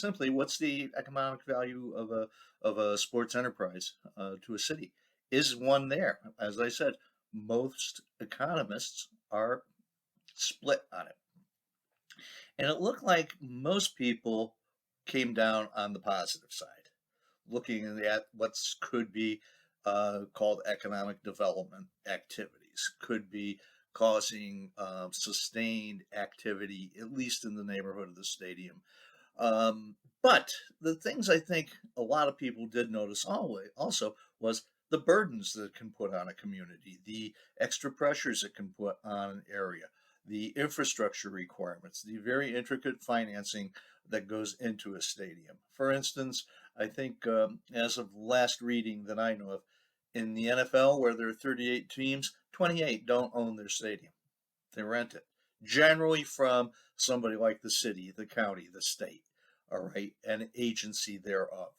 simply, what's the economic value of a sports enterprise to a city? Is one there? As I said, most economists are split on it. And it looked like most people came down on the positive side, looking at what could be called economic development activities, could be causing sustained activity, at least in the neighborhood of the stadium. But the things I think a lot of people did notice always also was the burdens that it can put on a community, the extra pressures it can put on an area, the infrastructure requirements, the very intricate financing that goes into a stadium. For instance, I think as of last reading that I know of, in the NFL, where there are 38 teams, 28 don't own their stadium. They rent it, generally from somebody like the city, the county, the state, all right, an agency thereof.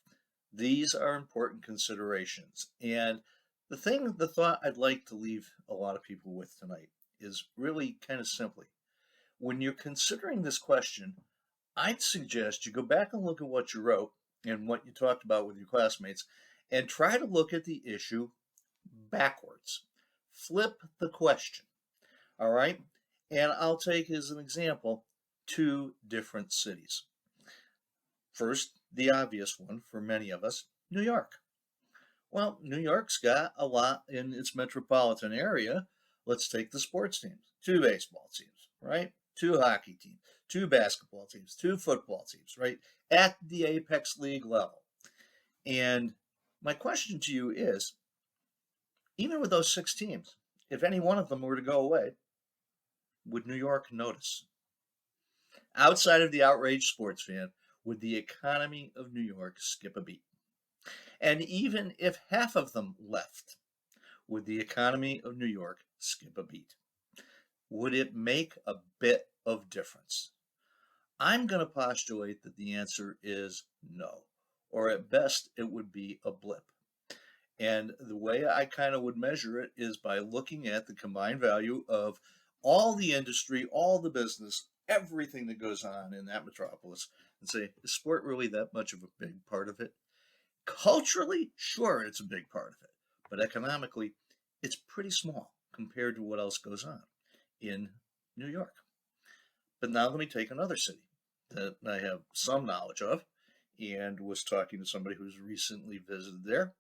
These are important considerations. And the thought I'd like to leave a lot of people with tonight is really kind of simply, when you're considering this question, I'd suggest you go back and look at what you wrote and what you talked about with your classmates and try to look at the issue backwards. Flip the question, all right? And I'll take as an example two different cities. First, the obvious one for many of us, New York. Well, New York's got a lot in its metropolitan area. Let's take the sports teams. Two baseball teams, right? Two hockey teams, two basketball teams, two football teams, right? At the Apex League level. And my question to you is, even with those six teams, if any one of them were to go away, would New York notice? Outside of the outraged sports fan, would the economy of New York skip a beat? And even if half of them left, would the economy of New York skip a beat? Would it make a bit of difference? I'm going to postulate that the answer is no, or at best it would be a blip. And the way I kind of would measure it is by looking at the combined value of all the industry, all the business, everything that goes on in that metropolis, and say, is sport really that much of a big part of it? Culturally, sure, it's a big part of it, but economically, it's pretty small compared to what else goes on in New York. But now let me take another city that I have some knowledge of and was talking to somebody who's recently visited there,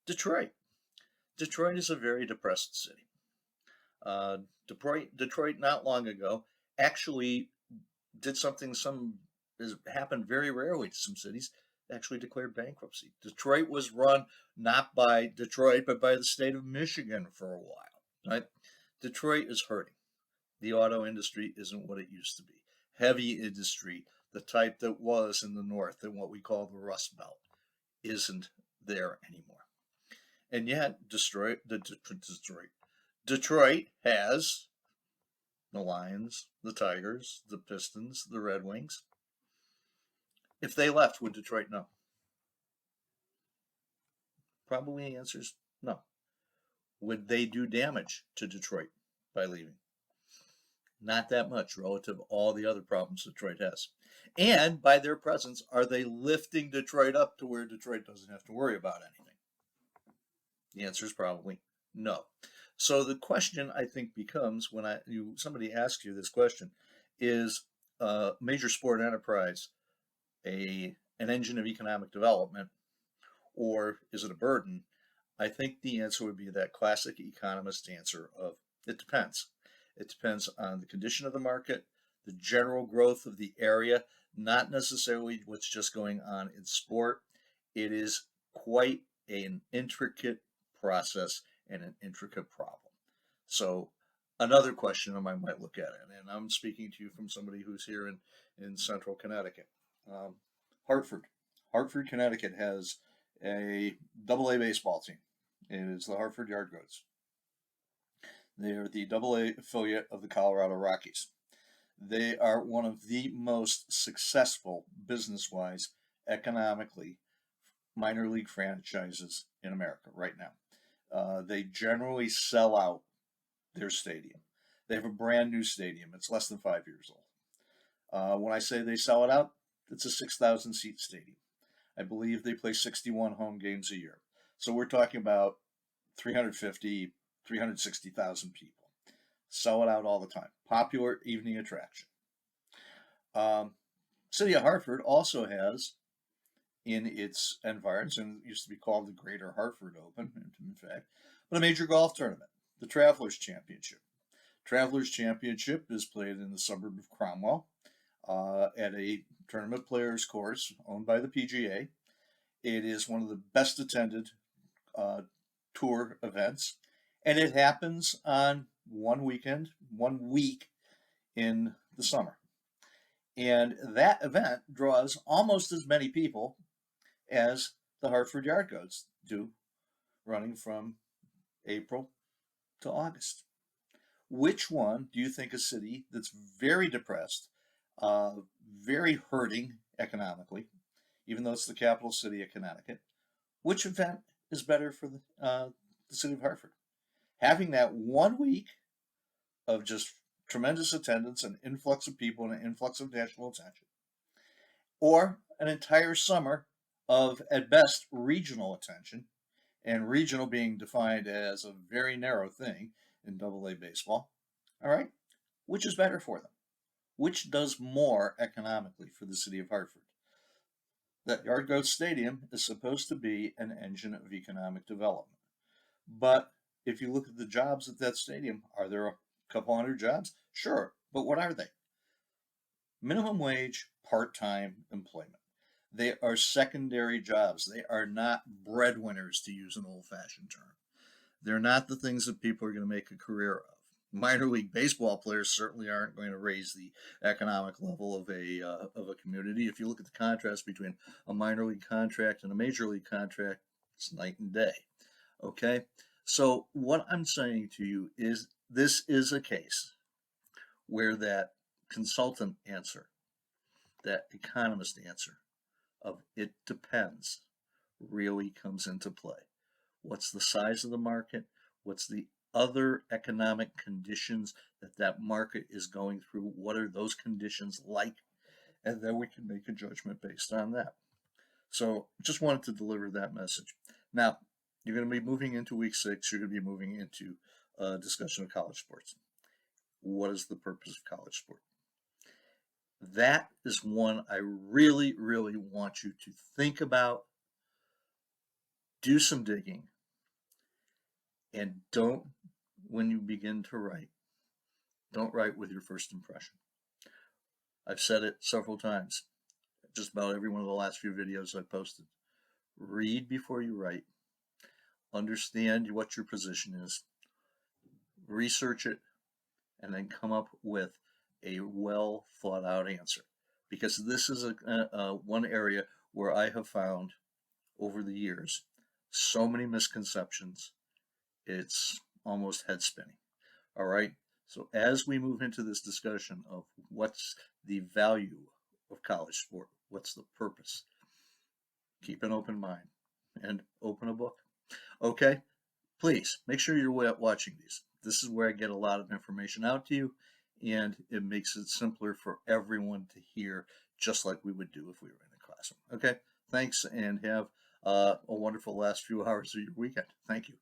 Detroit. Detroit is a very depressed city. Detroit, not long ago, actually did something some has happened very rarely to some cities. Actually declared bankruptcy. Detroit was run not by Detroit, but by the state of Michigan for a while. Right? Detroit is hurting. The auto industry isn't what it used to be. Heavy industry, the type that was in the north and what we call the Rust Belt, isn't there anymore. And yet, Detroit has the Lions, the Tigers, the Pistons, the Red Wings. If they left, would Detroit know? Probably the answer is no. Would they do damage to Detroit by leaving? Not that much relative to all the other problems Detroit has. And by their presence, are they lifting Detroit up to where Detroit doesn't have to worry about anything? The answer is probably no. So the question I think becomes when somebody asks you this question, is a major sport enterprise an engine of economic development, or is it a burden? I think the answer would be that classic economist answer of it depends. It depends on the condition of the market, the general growth of the area, not necessarily what's just going on in sport. It is quite an intricate process and an intricate problem. So another question I might look at it, and I'm speaking to you from somebody who's here in central Connecticut. Hartford. Hartford, Connecticut has a AA baseball team. It is the Hartford Yard Goats. They are the AA affiliate of the Colorado Rockies. They are one of the most successful business-wise, economically, minor league franchises in America right now. They generally sell out their stadium. They have a brand new stadium. It's less than 5 years old. When I say they sell it out, It's a 6,000 seat stadium. I believe they play 61 home games a year. So we're talking about 350, 360,000 people. Sell it out all the time. Popular evening attraction. Um, City of Hartford also has in its environs, and it used to be called the Greater Hartford Open, in fact, but a major golf tournament, the Travelers Championship. Travelers Championship is played in the suburb of Cromwell at a tournament players course owned by the PGA. It is one of the best attended uh, tour events, and it happens on one weekend, 1 week in the summer. And that event draws almost as many people as the Hartford Yard Goats do, running from April to August. Which one do you think a city that's very depressed, uh, very hurting economically, even though it's the capital city of Connecticut, which event is better for the city of Hartford? Having that 1 week of just tremendous attendance, an influx of people, and an influx of national attention, or an entire summer of, at best, regional attention, and regional being defined as a very narrow thing in AA baseball. All right, which is better for them? Which does more economically for the city of Hartford? That Yard Goat Stadium is supposed to be an engine of economic development. But if you look at the jobs at that stadium, are there a couple hundred jobs? Sure, but what are they? Minimum wage, part-time employment. They are secondary jobs. They are not breadwinners, to use an old-fashioned term. They're not the things that people are going to make a career of. Minor league baseball players certainly aren't going to raise the economic level of a community. If you look at the contrast between a minor league contract and a major league contract, it's night and day. Okay, so what I'm saying to you is this is a case where that consultant answer, that economist answer of it depends, really comes into play. What's the size of the market? What's the other economic conditions that that market is going through? What are those conditions like? And then we can make a judgment based on that. So just wanted to deliver that message. Now, you're going to be moving into week 6. You're going to be moving into a discussion of college sports. What is the purpose of college sport? That is one I really, really want you to think about, do some digging, and don't, when you begin to write, don't write with your first impression. I've said it several times, just about every one of the last few videos I posted. Read before you write. Understand what your position is. Research it, and then come up with a well thought out answer. Because this is one area where I have found over the years so many misconceptions, it's almost head spinning. All right. So as we move into this discussion of what's the value of college sport, what's the purpose, keep an open mind and open a book. Okay. Please make sure you're watching these. This is where I get a lot of information out to you, and it makes it simpler for everyone to hear, just like we would do if we were in a classroom. Okay. Thanks, and have a wonderful last few hours of your weekend. Thank you.